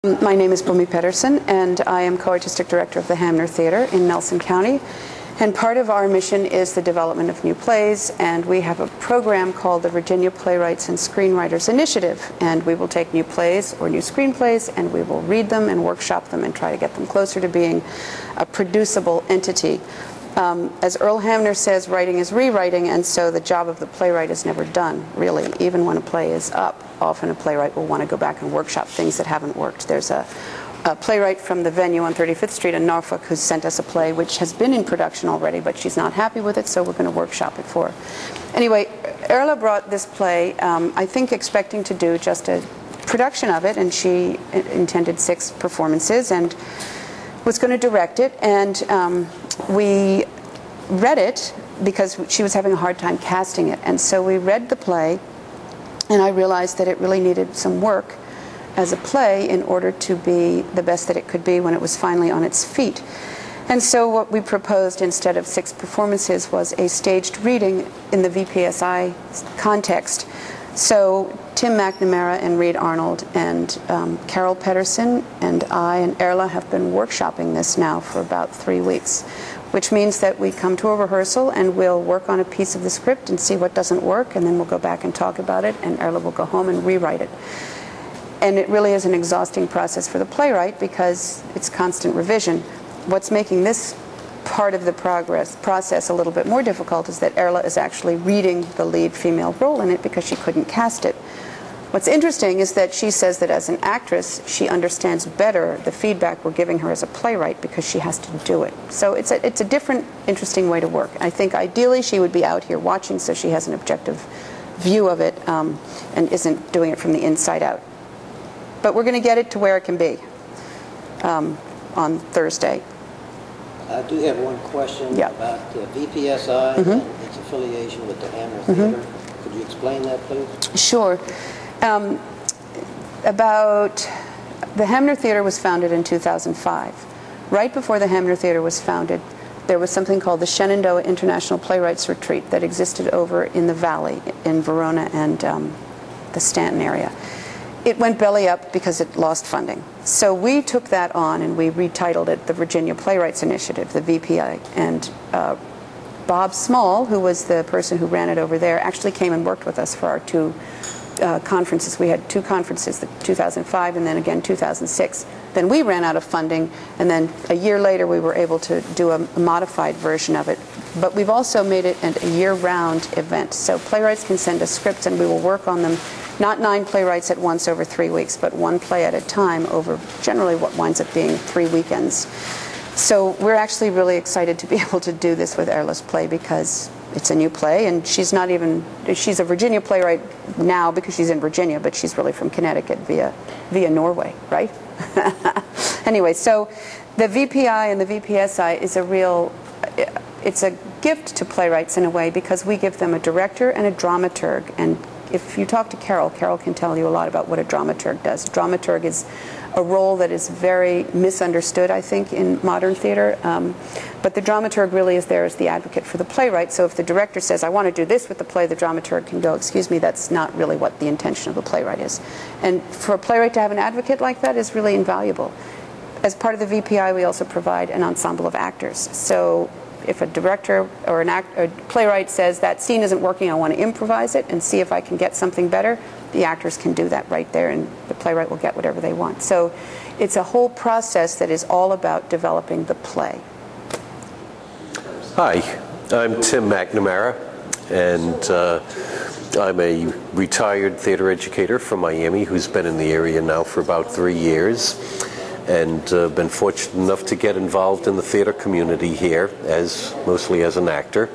My name is Bumi Pedersen, and I am co-artistic director of the Hamner Theater in Nelson County. And part of our mission is the development of new plays, and we have a program called the Virginia Playwrights and Screenwriters Initiative. And we will take new plays or new screenplays, and we will read them and workshop them and try to get them closer to being a producible entity. As Earle Hamner says, writing is rewriting, and so the job of the playwright is never done, really. Even when a play is up, often a playwright will want to go back and workshop things that haven't worked. There's a playwright from the venue on 35th Street in Norfolk who sent us a play which has been in production already, but she's not happy with it, so we're going to workshop it for her. Anyway, Erle brought this play, I think expecting to do just a production of it, and she intended 6 performances and was going to direct it, and we read it because she was having a hard time casting it, and so we read the play, and I realized that it really needed some work as a play in order to be the best that it could be when it was finally on its feet. And so what we proposed instead of 6 performances was a staged reading in the VPSI context. So Tim McNamara and Reed Arnold and Carol Pedersen and I and Erle have been workshopping this now for about 3 weeks, which means that we come to a rehearsal and we'll work on a piece of the script and see what doesn't work, and then we'll go back and talk about it, and Erle will go home and rewrite it. And it really is an exhausting process for the playwright because it's constant revision. What's making this part of the process a little bit more difficult is that Erle is actually reading the lead female role in it because she couldn't cast it. What's interesting is that she says that as an actress, she understands better the feedback we're giving her as a playwright because she has to do it. So it's a different, interesting way to work. I think ideally she would be out here watching so she has an objective view of it and isn't doing it from the inside out. But we're going to get it to where it can be on Thursday. I do have one question about VPSI and its affiliation with the Hamner Theater. Could you explain that, please? Sure. About the Hamner Theater was founded in 2005. Right before the Hamner Theater was founded, there was something called the Shenandoah International Playwrights Retreat that existed over in the Valley in Verona and the Stanton area. It went belly up because it lost funding. So we took that on and we retitled it the Virginia Playwrights Initiative, the VPI. And Bob Small, who was the person who ran it over there, actually came and worked with us for our 2 conferences. We had 2 conferences, 2005 and then again 2006. Then we ran out of funding, and then a year later we were able to do a modified version of it. But we've also made it a year-round event. So playwrights can send us scripts and we will work on them, not 9 playwrights at once over 3 weeks, but 1 play at a time over generally what winds up being 3 weekends. So we're actually really excited to be able to do this with Erle's play because it's a new play, and she's a Virginia playwright now because she's in Virginia, but she's really from Connecticut via Norway, right? Anyway, so the VPI and the VPSI is it's a gift to playwrights in a way because we give them a director and a dramaturg. And if you talk to Carol, Carol can tell you a lot about what a dramaturg does. Dramaturg is a role that is very misunderstood, I think, in modern theater. But the dramaturg really is there as the advocate for the playwright. So if the director says, I want to do this with the play, the dramaturg can go, excuse me, that's not really what the intention of the playwright is. And for a playwright to have an advocate like that is really invaluable. As part of the VPI, we also provide an ensemble of actors. So if a director or a playwright says, that scene isn't working, I want to improvise it and see if I can get something better, the actors can do that right there, and the playwright will get whatever they want. So it's a whole process that is all about developing the play. Hi, I'm Tim McNamara, and I'm a retired theater educator from Miami who's been in the area now for about 3 years, and been fortunate enough to get involved in the theater community here mostly as an actor.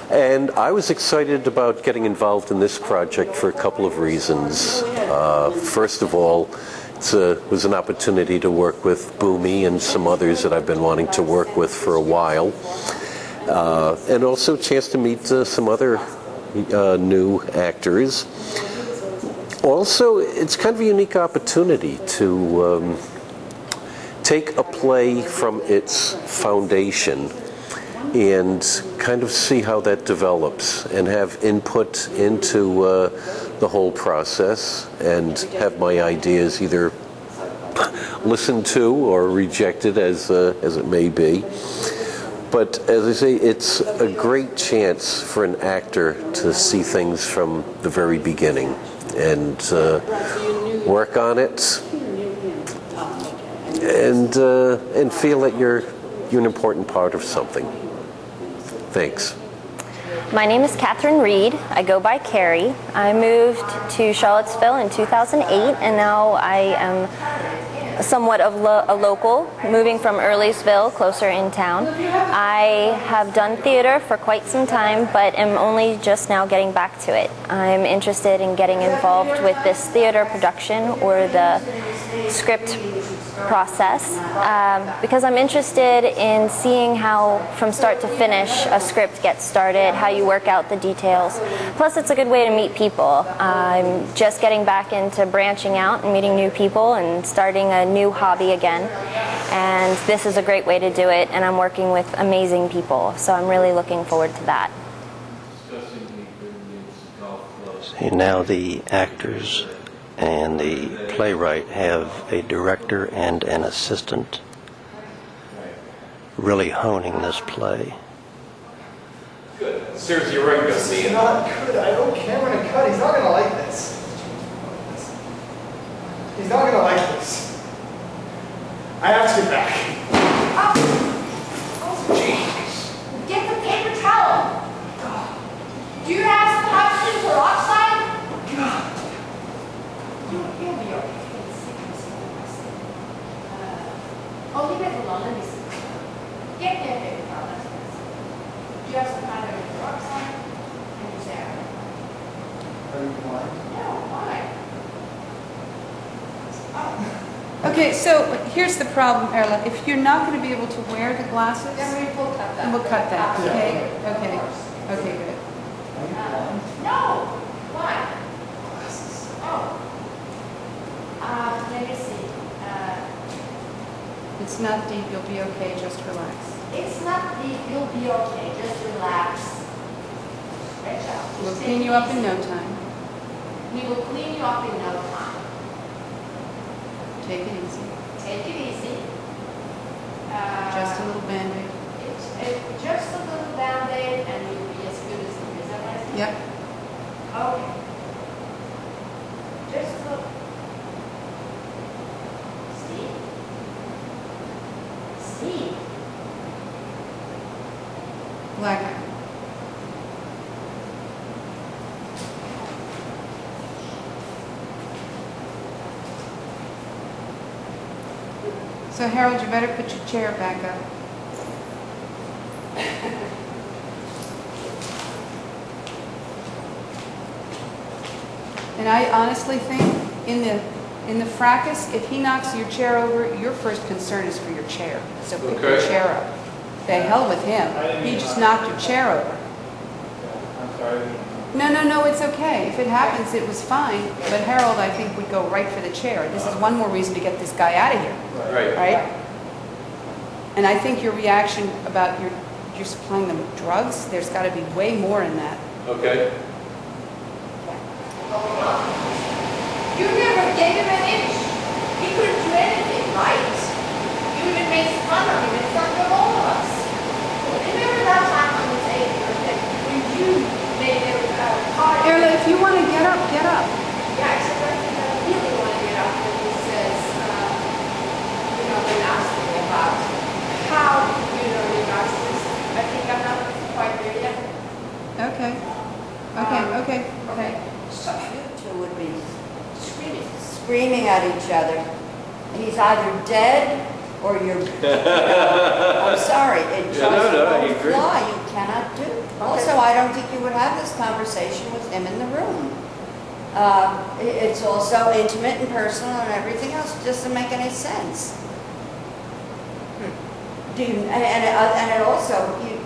And I was excited about getting involved in this project for a couple of reasons. First of all, it was an opportunity to work with Bumi and some others that I've been wanting to work with for a while. And also a chance to meet some other new actors. Also, it's kind of a unique opportunity to take a play from its foundation and kind of see how that develops and have input into the whole process and have my ideas either listened to or rejected as it may be. But as I say, it's a great chance for an actor to see things from the very beginning and work on it and feel that you're an important part of something. Thanks. My name is Catherine Reed. I go by Carrie. I moved to Charlottesville in 2008, and now I am somewhat of a local, moving from Earlysville, closer in town. I have done theater for quite some time, but am only just now getting back to it. I'm interested in getting involved with this theater production or the script process because I'm interested in seeing how from start to finish a script gets started, how you work out the details. Plus it's a good way to meet people. I'm just getting back into branching out and meeting new people and starting a new hobby again, and this is a great way to do it, and I'm working with amazing people, so I'm really looking forward to that. See, now the actors and the playwright have a director and an assistant really honing this play. Good. Seriously, you're right, go see it. It's not good. I don't care when I cut. He's not going to like this. He's not going to like this. I have to get back. Jeez. Get the paper towel. Do you have some hydrogen peroxide? You'll be okay. Oh, leave it alone. Let me see. Get me a paper towel. Do you have some hydrogen peroxide? And is there? Are you blind? No, why? Okay, so here's the problem, Erle. If you're not going to be able to wear the glasses, Then we will cut that. then we'll cut that, okay? Okay. Okay, good. No. Why? Oh. Let me see. It's not deep, you'll be okay, just relax. It's not deep. You'll be okay. Just relax. Stretch out. We'll Just clean take you it up in easy. no time. We will clean you up in no time. Take it easy. Take it easy. Just a little Band-Aid. It's just a little Band-Aid and you'll be as good as new. Is that what I said? Yep. Okay. Just a little. Steve. Black eye. So Harold, you better put your chair back up. And I honestly think in the fracas, if he knocks your chair over, your first concern is for your chair. So pick your chair up. The hell with him. He just knocked your chair over. I'm sorry. No, it's okay. If it happens, it was fine. But Harold, I think, would go right for the chair. This is one more reason to get this guy out of here. Right? And I think your reaction about you're supplying them with drugs, there's got to be way more in that. Okay. You never gave him an inch. He couldn't do anything, right? You even made fun of him in front of all of us. Remember that time on his 8th birthday when you made a party? Erle, if you want to get up, get up. Yeah, except I think I really want to get up when he says, when asked me about how regards this. I think I'm not quite there yet. Okay. So you two would be screaming at each other. He's either dead or you're. I'm sorry, it just won't fly. You cannot do. Also, I don't think you would have this conversation with him in the room. It's also intimate and personal and everything else. It doesn't make any sense. Do you, and it also you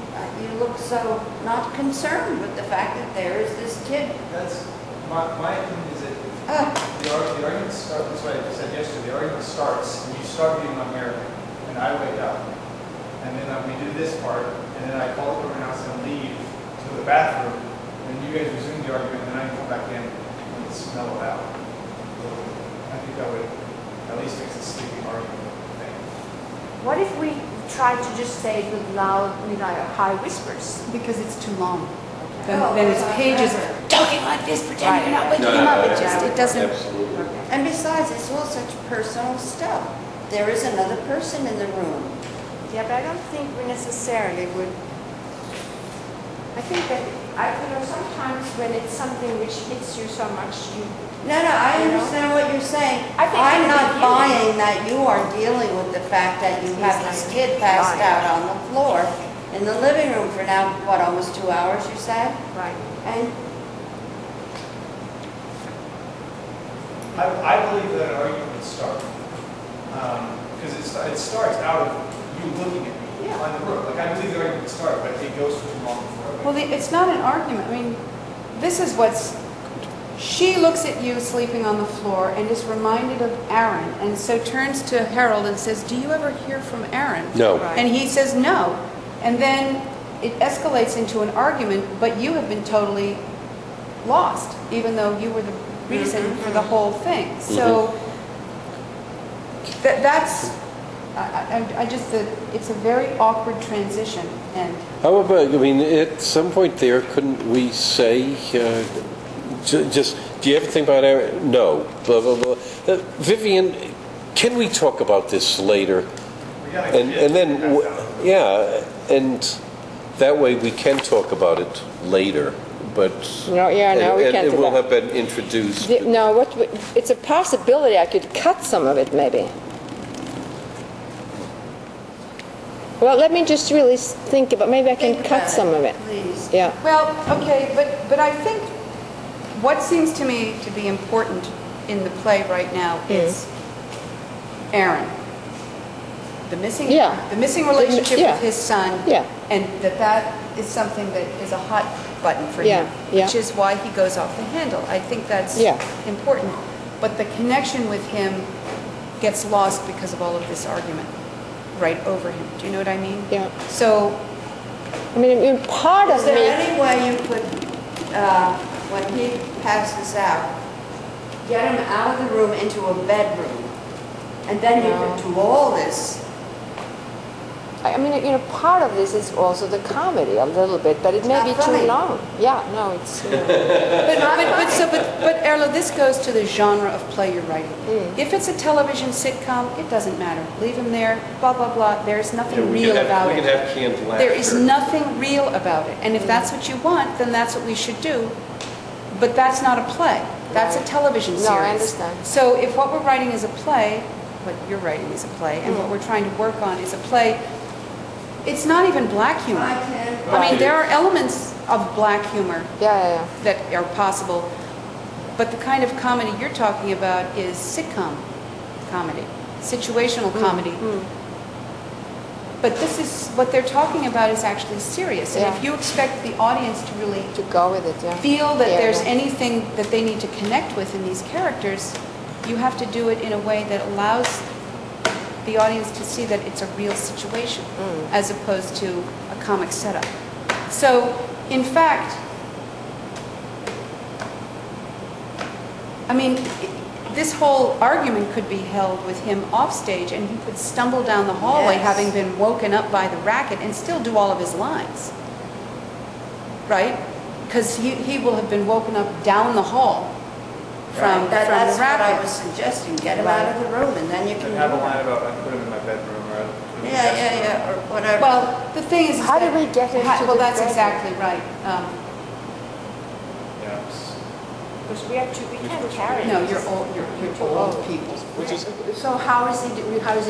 look so not concerned with the fact that there is this kid. That's my opinion is that the argument starts. That's what I said yesterday. The argument starts when you start being American, and I wake up, and then we do this part, and then I call the government house and leave to the bathroom, and you guys resume the argument, and then I come back in and smell it out. I think that would at least fix the sleeping argument thing. What if we try to just say it with loud, high whispers? Because it's too long. Then it's pages of talking like this, pretending you're not waking him up. It doesn't. Absolutely. And besides, it's all such personal stuff. There is another person in the room. Yeah, but I don't think we necessarily would. I think that, sometimes when it's something which hits you so much, No, I understand what you're saying. I think I'm in the not beginning- buying that you are dealing with the fact that you have this kid passed out on the floor in the living room for now, what, almost 2 hours, you said? right. And I believe that an argument would start. Because it starts out of you looking at me on the roof. Like, I believe the argument would start, but it goes for too long before. Well, it's not an argument. I mean, this is what's. She looks at you sleeping on the floor and is reminded of Aaron, and so turns to Harold and says, "Do you ever hear from Aaron?" No. Right. And he says no. And then it escalates into an argument, but you have been totally lost, even though you were the reason for the whole thing. So that's, I just, it's a very awkward transition. And How about, I mean, at some point there, couldn't we say, just, do you ever think about Aaron? No. Blah, blah, blah. Vivian, can we talk about this later? And then, and that way we can talk about it later, but No, yeah, no, we can't it do will that. have been introduced. No, it's a possibility I could cut some of it, maybe. Well, let me just really think about, maybe I can think cut about some of it. please. Yeah. well, okay, but I think what seems to me to be important in the play right now is Aaron. The missing relationship yeah. with his son, Yeah. and that is something that is a hot button for Yeah, him, yeah. which is why he goes off the handle. I think that's Yeah. important. But the connection with him gets lost because of all of this argument right over him. Do you know what I mean? Yeah. So, I mean, part Is of there me... any way you could, when he passes out, get him out of the room into a bedroom? And then you could do all this. I mean, part of this is also the comedy a little bit, but it may not be funny. too long. Yeah, no, it's... but Erle, this goes to the genre of play you're writing. If it's a television sitcom, it doesn't matter. Leave him there, blah, blah, blah. There's nothing real about it. We can have canned laughter. There is nothing real about it. And if that's what you want, then that's what we should do. But that's not a play. That's a television series. No, I understand. So if what we're writing is a play, what you're writing is a play, and what we're trying to work on is a play, it's not even black humor. I mean, there are elements of black humor Yeah. that are possible, but the kind of comedy you're talking about is sitcom comedy, situational comedy. But this is, what they're talking about is actually serious. And if you expect the audience to really To go with it, yeah. feel that Yeah, there's yeah. anything that they need to connect with in these characters, you have to do it in a way that allows the audience to see that it's a real situation as opposed to a comic setup. So, in fact, I mean, this whole argument could be held with him off stage, and he could stumble down the hallway having been woken up by the racket and still do all of his lines. Right? Because he will have been woken up down the hall from That's the what I racket. was suggesting, get him out of the room, and then you can... And have a line about, I put him in my bedroom, or I put him in the guest room. Yeah, or whatever. Well, the thing is How that- did we get into Well, the that's bedroom? exactly right. Yeah. Because we can't carry No, this. you're old people. So how is he doing? How is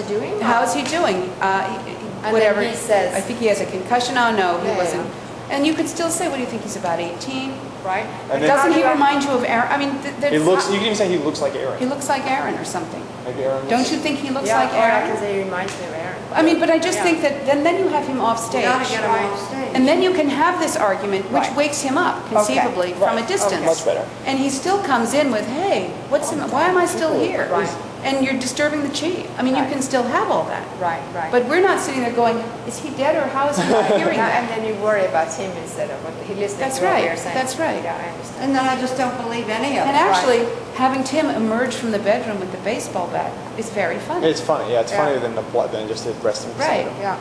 he doing? then Whatever. he says- I think he has a concussion. Oh, no, he Yeah, wasn't. And you could still say, what do you think, he's about 18? Right? And then- Doesn't he remind you of Aaron? I mean, He looks, you can even say he looks like Aaron. he looks like Aaron or something. Like Aaron. Don't you think he looks Yeah, like or I can Aaron? say he reminds me of Aaron. I mean, but I just think that then you have him off stage. You gotta get him off stage. And then you can have this argument, which Right. wakes him up conceivably from a distance. Much better. And he still comes in with, "Hey, why am I still here?" Right. And you're disturbing the chi. I mean, you Right. can still have all that. Right. But we're not sitting there going, "Is he dead or how is he not hearing And that?" then you worry about him instead of what he listening That's to what right, they're saying. that's right. Yeah, I understand. And then I just don't believe any of it. And actually, having Tim emerge from the bedroom with the baseball bat is very funny. It's funny, yeah. It's funnier than just the rest of the Right. Yeah.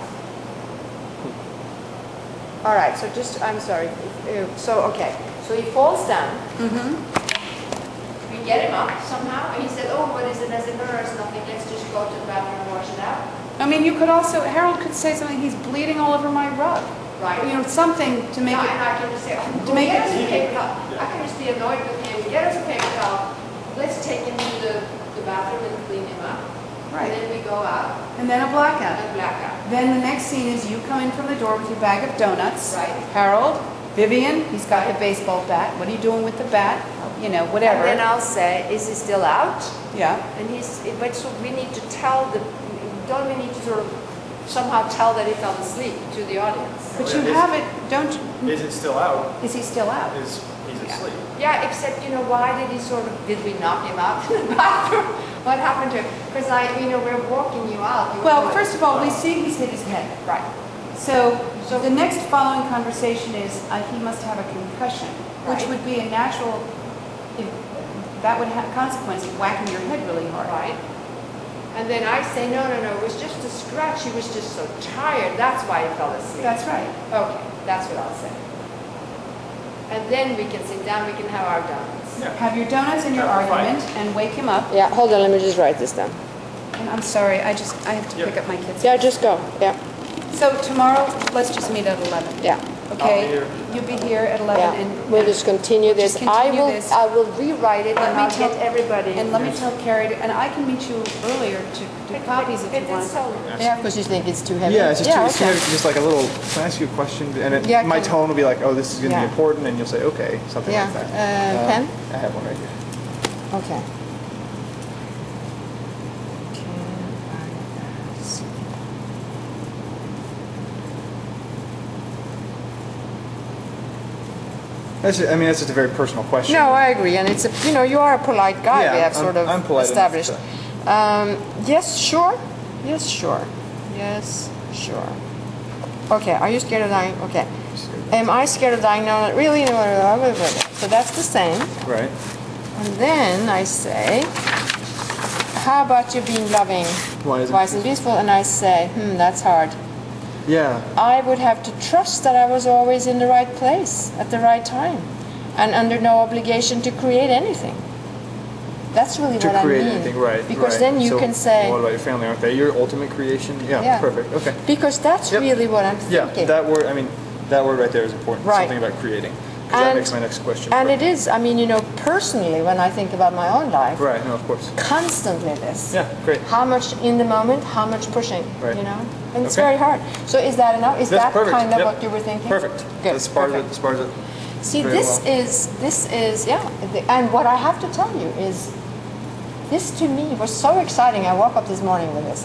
All right, so I'm sorry. So, okay. So he falls down. Mm-hmm. We get him up somehow, and he said, oh, what is it? I said, no, there's nothing. Let's just go to the bathroom and wash it out. I mean, you could also, Harold could say something, he's bleeding all over my rug. Right. You know, something to make No, it... and I can just say, to make get it- us a paper towel. I can just be annoyed with him. Get us a paper towel. Let's take him to the bathroom and clean him up. Right. And then we go out And then a blackout. and black out. Then the next scene is you come in from the door with your bag of donuts. Right. Harold, Vivian, he's got the baseball bat. What are you doing with the bat? You know, whatever. And then I'll say, is he still out? Yeah. And but so we need to tell don't we need to sort of somehow tell that he fell asleep to the audience? But you have it, don't you? Is it still out? Is he still out? He's asleep. Yeah, except, why did did we knock him out in the bathroom? What happened to him? Because we're walking you out. Well, first of all, we see he's hit his head. Right. So the next following conversation is he must have a concussion, which Right. would be a natural, that would have consequence of whacking your head really hard. Right. And then I say, no, it was just a scratch. He was just so tired. That's why he fell asleep. That's right. Okay, that's what I'll say. And then we can sit down, we can have our donuts. Yeah. Have your donuts and your argument and wake him up. Yeah, hold on, let me just write this down. And I'm sorry, I have to pick up my kids. Yeah, just go. Yeah. So tomorrow, let's just meet at 11. Yeah. Okay? I'll be here. You'll be here at 11 Yeah, and we'll just continue this. Just continue this. I will rewrite it Let and me I'll tell- get everybody. and let me tell Carrie, and I can meet you earlier to do copies if you want. Yeah, because you think it's too heavy. Yeah, it's just too okay. heavy. Just like a little. Can I ask you a question? And Yeah, my can- tone will be like, "Oh, this is going to Yeah. be important," and you'll say, "Okay," something Yeah. like that. Pen? I have one right here. Okay. That's just a very personal question. No, I agree, and it's you are a polite guy. Yeah, we have sort of I'm polite enough established. to- Yes, sure. Yes, sure. Yes, sure. Okay. Are you scared of dying? Okay. Am I scared of dying? No, not really. No. So that's the same. Right. And then I say, how about you being loving, Wise and peaceful? And I say, that's hard. Yeah. I would have to trust that I was always in the right place at the right time and under no obligation to create anything. That's really To what I create mean. anything, right? Because right. then you So can say... What about your family? Aren't they your ultimate creation? Yeah. Perfect. Okay. Because that's Yep. really what I'm thinking. Yeah. That word. That word right there is important. Right. Something about creating. 'Cause that makes my next question. And it is. Personally, when I think about my own life, Right. No, of course. constantly this. Yeah. Great. How much in the moment, how much pushing, Right. And it's Okay. very hard. So is that enough? Is That's that perfect. kind of Yep. what you were thinking? Perfect. Good. That's part Perfect. of it. See, very this well. is and what I have to tell you is, this to me was so exciting. I woke up this morning with this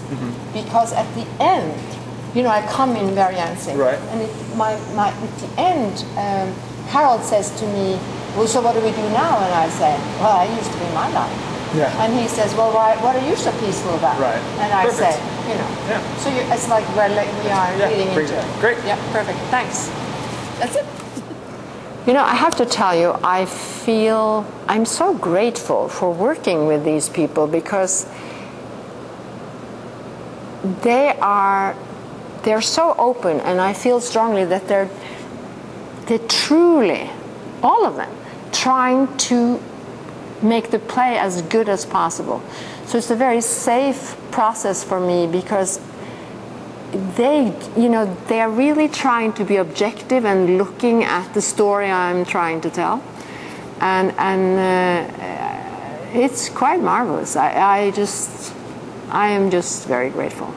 because at the end, I come in very antsy, Right. and at the end, Harold says to me, "Well, so what do we do now?" And I say, "Well, I used to be my life." Yeah. And he says, "Well, what are you so peaceful about?" Right. And I Perfect. say, Yeah. So it's like we are Yeah, leading brings into it. it. Great. Yeah, perfect. Thanks. That's it. I have to tell you, I'm so grateful for working with these people because they're so open, and I feel strongly that they're truly, all of them, trying to make the play as good as possible. So it's a very safe process for me because they are really trying to be objective and looking at the story I'm trying to tell, and it's quite marvelous. I am just very grateful.